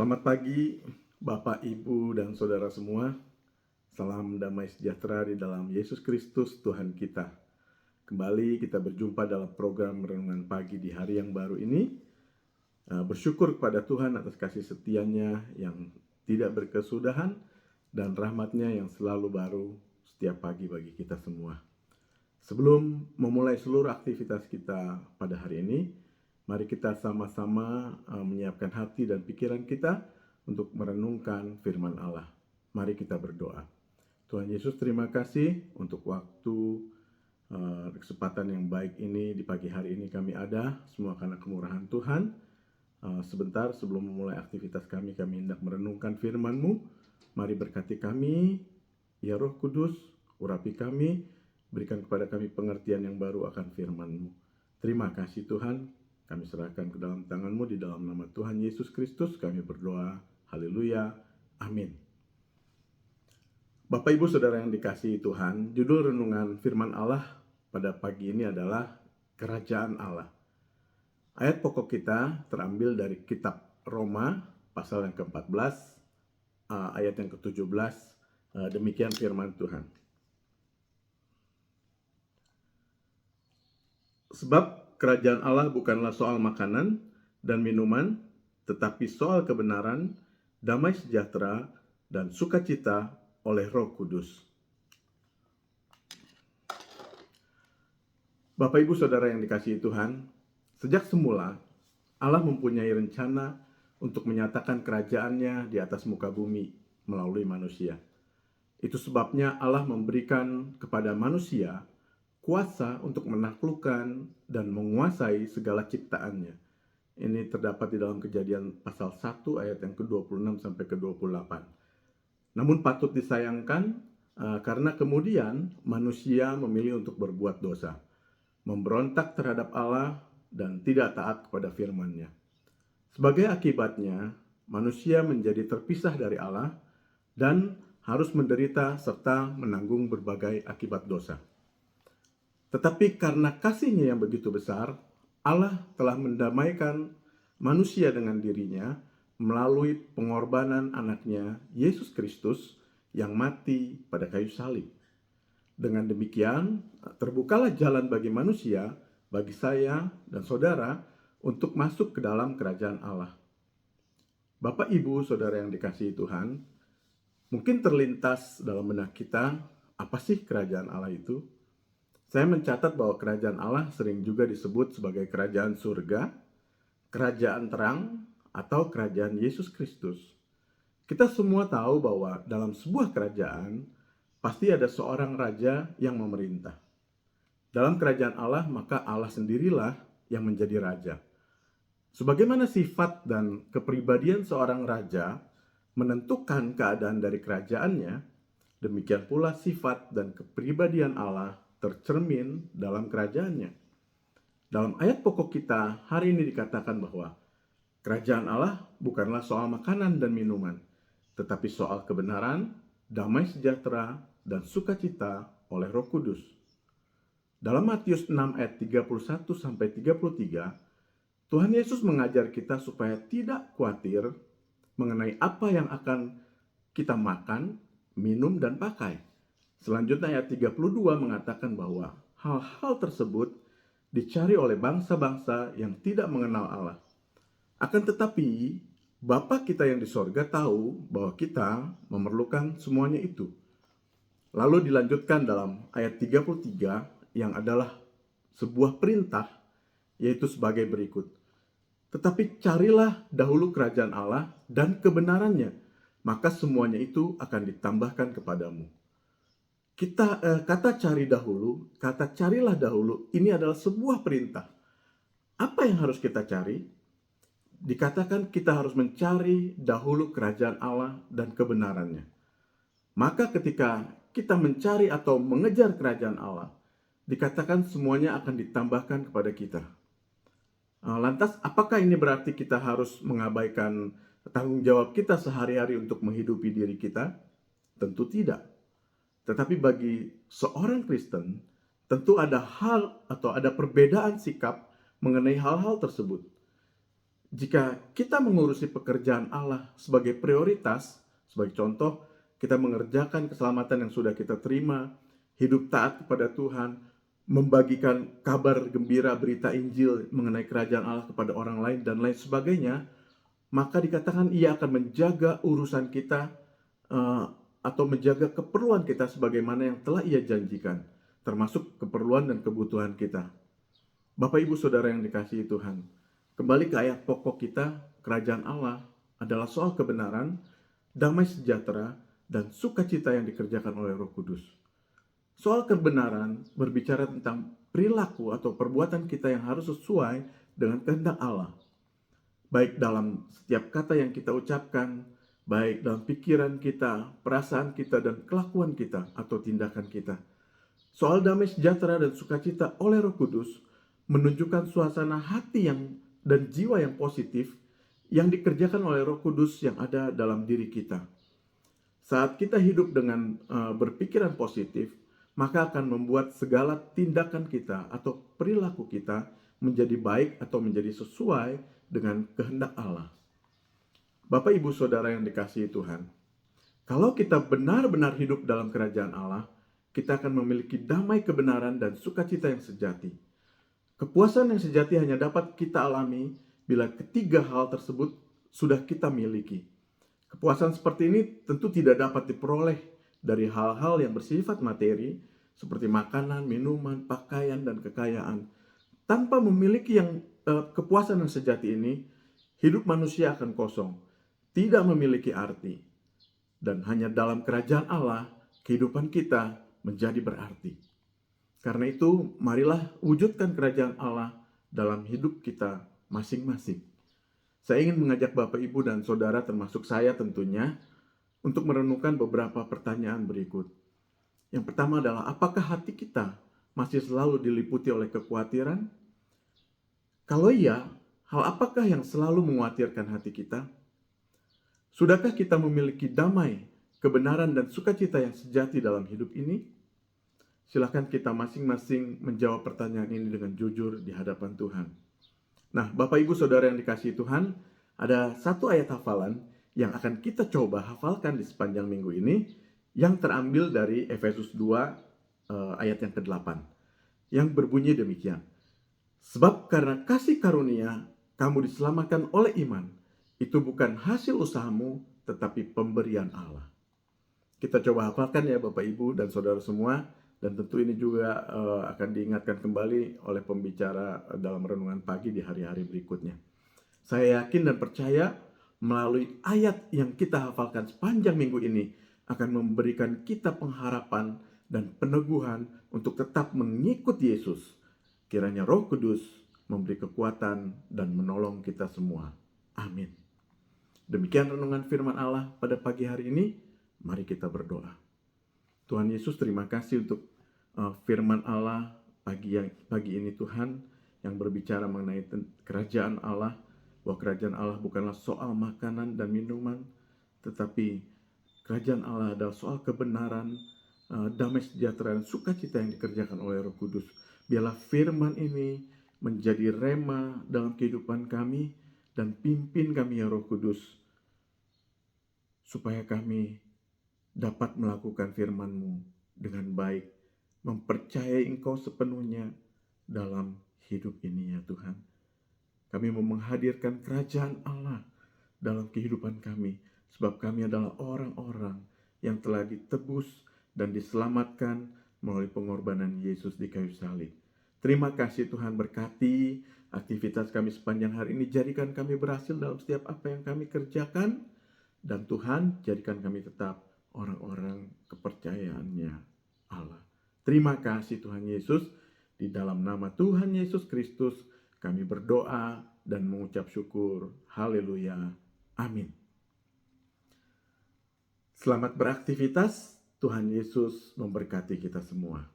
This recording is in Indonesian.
Selamat pagi, Bapak, Ibu, dan saudara semua. Salam damai sejahtera di dalam Yesus Kristus, Tuhan kita. Kembali kita berjumpa dalam program Renungan Pagi di hari yang baru ini. Bersyukur kepada Tuhan atas kasih setianya yang tidak berkesudahan dan rahmatnya yang selalu baru setiap pagi bagi kita semua. Sebelum memulai seluruh aktivitas kita pada hari ini, mari kita sama-sama menyiapkan hati dan pikiran kita untuk merenungkan firman Allah. Mari kita berdoa. Tuhan Yesus, terima kasih untuk waktu kesempatan yang baik ini di pagi hari ini kami ada, semua karena kemurahan Tuhan. Sebentar sebelum memulai aktivitas kami hendak merenungkan firman-Mu. Mari berkati kami, ya Roh Kudus, urapi kami, berikan kepada kami pengertian yang baru akan firman-Mu. Terima kasih Tuhan, kami serahkan ke dalam tangan-Mu di dalam nama Tuhan Yesus Kristus kami berdoa. Haleluya, amin. Bapak Ibu Saudara yang dikasihi Tuhan, judul renungan firman Allah pada pagi ini adalah Kerajaan Allah. Ayat pokok kita terambil dari kitab Roma pasal yang ke-14, ayat yang ke-17, demikian firman Tuhan. Sebab kerajaan Allah bukanlah soal makanan dan minuman, tetapi soal kebenaran, damai sejahtera, dan sukacita oleh Roh Kudus. Bapak Ibu Saudara yang dikasihi Tuhan, sejak semula Allah mempunyai rencana untuk menyatakan kerajaannya di atas muka bumi melalui manusia. Itu sebabnya Allah memberikan kepada manusia kuasa untuk menaklukkan dan menguasai segala ciptaannya. Ini terdapat di dalam Kejadian pasal 1 ayat yang ke-26 sampai ke-28. Namun patut disayangkan karena kemudian manusia memilih untuk berbuat dosa, memberontak terhadap Allah dan tidak taat kepada firman-Nya. Sebagai akibatnya, manusia menjadi terpisah dari Allah dan harus menderita serta menanggung berbagai akibat dosa. Tetapi karena kasih-Nya yang begitu besar, Allah telah mendamaikan manusia dengan dirinya melalui pengorbanan anaknya Yesus Kristus yang mati pada kayu salib. Dengan demikian, terbukalah jalan bagi manusia, bagi saya dan saudara untuk masuk ke dalam kerajaan Allah. Bapak, Ibu, Saudara yang dikasihi Tuhan, mungkin terlintas dalam benak kita, apa sih kerajaan Allah itu? Saya mencatat bahwa kerajaan Allah sering juga disebut sebagai kerajaan surga, kerajaan terang, atau kerajaan Yesus Kristus. Kita semua tahu bahwa dalam sebuah kerajaan, pasti ada seorang raja yang memerintah. Dalam kerajaan Allah, maka Allah sendirilah yang menjadi raja. Sebagaimana sifat dan kepribadian seorang raja menentukan keadaan dari kerajaannya, demikian pula sifat dan kepribadian Allah tercermin dalam kerajaannya. Dalam ayat pokok kita hari ini dikatakan bahwa kerajaan Allah bukanlah soal makanan dan minuman, tetapi soal kebenaran, damai sejahtera, dan sukacita oleh Roh Kudus. Dalam Matius 6 ayat 31 sampai 33, Tuhan Yesus mengajar kita supaya tidak khawatir mengenai apa yang akan kita makan, minum, dan pakai. Selanjutnya ayat 32 mengatakan bahwa hal-hal tersebut dicari oleh bangsa-bangsa yang tidak mengenal Allah. Akan tetapi, Bapa kita yang di sorga tahu bahwa kita memerlukan semuanya itu. Lalu dilanjutkan dalam ayat 33 yang adalah sebuah perintah, yaitu sebagai berikut. Tetapi carilah dahulu kerajaan Allah dan kebenarannya, maka semuanya itu akan ditambahkan kepadamu. Kata cari dahulu, kata carilah dahulu, ini adalah sebuah perintah. Apa yang harus kita cari? Dikatakan kita harus mencari dahulu kerajaan Allah dan kebenarannya. Maka ketika kita mencari atau mengejar kerajaan Allah, dikatakan semuanya akan ditambahkan kepada kita. Lantas apakah ini berarti kita harus mengabaikan tanggung jawab kita sehari-hari untuk menghidupi diri kita? Tentu tidak. Tetapi bagi seorang Kristen, tentu ada hal atau ada perbedaan sikap mengenai hal-hal tersebut. Jika kita mengurusi pekerjaan Allah sebagai prioritas, sebagai contoh, kita mengerjakan keselamatan yang sudah kita terima, hidup taat kepada Tuhan, membagikan kabar gembira berita Injil mengenai kerajaan Allah kepada orang lain dan lain sebagainya, maka dikatakan ia akan menjaga urusan kita eh, atau menjaga keperluan kita sebagaimana yang telah ia janjikan, termasuk keperluan dan kebutuhan kita. Bapak Ibu Saudara yang dikasihi Tuhan, kembali ke ayat pokok kita, kerajaan Allah adalah soal kebenaran, damai sejahtera, dan sukacita yang dikerjakan oleh Roh Kudus. Soal kebenaran berbicara tentang perilaku atau perbuatan kita yang harus sesuai dengan kehendak Allah. Baik dalam setiap kata yang kita ucapkan, baik dalam pikiran kita, perasaan kita, dan kelakuan kita atau tindakan kita. Soal damai sejahtera dan sukacita oleh Roh Kudus menunjukkan suasana hati dan jiwa yang positif yang dikerjakan oleh Roh Kudus yang ada dalam diri kita. Saat kita hidup dengan berpikiran positif, maka akan membuat segala tindakan kita atau perilaku kita menjadi baik atau menjadi sesuai dengan kehendak Allah. Bapak Ibu Saudara yang dikasihi Tuhan, kalau kita benar-benar hidup dalam kerajaan Allah, kita akan memiliki damai kebenaran dan sukacita yang sejati. Kepuasan yang sejati hanya dapat kita alami bila ketiga hal tersebut sudah kita miliki. Kepuasan seperti ini tentu tidak dapat diperoleh dari hal-hal yang bersifat materi, seperti makanan, minuman, pakaian, dan kekayaan. Tanpa memiliki kepuasan yang sejati ini, hidup manusia akan kosong, tidak memiliki arti. Dan hanya dalam kerajaan Allah, kehidupan kita menjadi berarti. Karena itu, marilah wujudkan kerajaan Allah dalam hidup kita masing-masing. Saya ingin mengajak Bapak, Ibu, dan Saudara, termasuk saya tentunya, untuk merenungkan beberapa pertanyaan berikut. Yang pertama adalah, apakah hati kita masih selalu diliputi oleh kekhawatiran? Kalau iya, hal apakah yang selalu mengkhawatirkan hati kita? Sudahkah kita memiliki damai, kebenaran, dan sukacita yang sejati dalam hidup ini? Silakan kita masing-masing menjawab pertanyaan ini dengan jujur di hadapan Tuhan. Nah, Bapak Ibu Saudara yang dikasihi Tuhan, ada satu ayat hafalan yang akan kita coba hafalkan di sepanjang minggu ini, yang terambil dari Efesus 2 ayat yang ke-8, yang berbunyi demikian. Sebab karena kasih karunia kamu diselamatkan oleh iman, itu bukan hasil usahamu, tetapi pemberian Allah. Kita coba hafalkan ya Bapak Ibu dan Saudara semua. Dan tentu ini juga akan diingatkan kembali oleh pembicara dalam renungan pagi di hari-hari berikutnya. Saya yakin dan percaya melalui ayat yang kita hafalkan sepanjang minggu ini akan memberikan kita pengharapan dan peneguhan untuk tetap mengikut Yesus. Kiranya Roh Kudus memberi kekuatan dan menolong kita semua. Amin. Demikian renungan firman Allah pada pagi hari ini. Mari kita berdoa. Tuhan Yesus, terima kasih untuk firman Allah pagi ini Tuhan, yang berbicara mengenai kerajaan Allah, bahwa kerajaan Allah bukanlah soal makanan dan minuman, tetapi kerajaan Allah adalah soal kebenaran, damai sejahtera, dan sukacita yang dikerjakan oleh Roh Kudus. Biarlah firman ini menjadi rema dalam kehidupan kami, dan pimpin kami ya Roh Kudus, supaya kami dapat melakukan firman-Mu dengan baik, mempercayai Engkau sepenuhnya dalam hidup ini ya Tuhan. Kami mau menghadirkan kerajaan Allah dalam kehidupan kami, sebab kami adalah orang-orang yang telah ditebus dan diselamatkan melalui pengorbanan Yesus di kayu salib. Terima kasih Tuhan, berkati aktivitas kami sepanjang hari ini, jadikan kami berhasil dalam setiap apa yang kami kerjakan, dan Tuhan jadikan kami tetap orang-orang kepercayaannya Allah. Terima kasih Tuhan Yesus, di dalam nama Tuhan Yesus Kristus kami berdoa dan mengucap syukur. Haleluya. Amin. Selamat beraktivitas. Tuhan Yesus memberkati kita semua.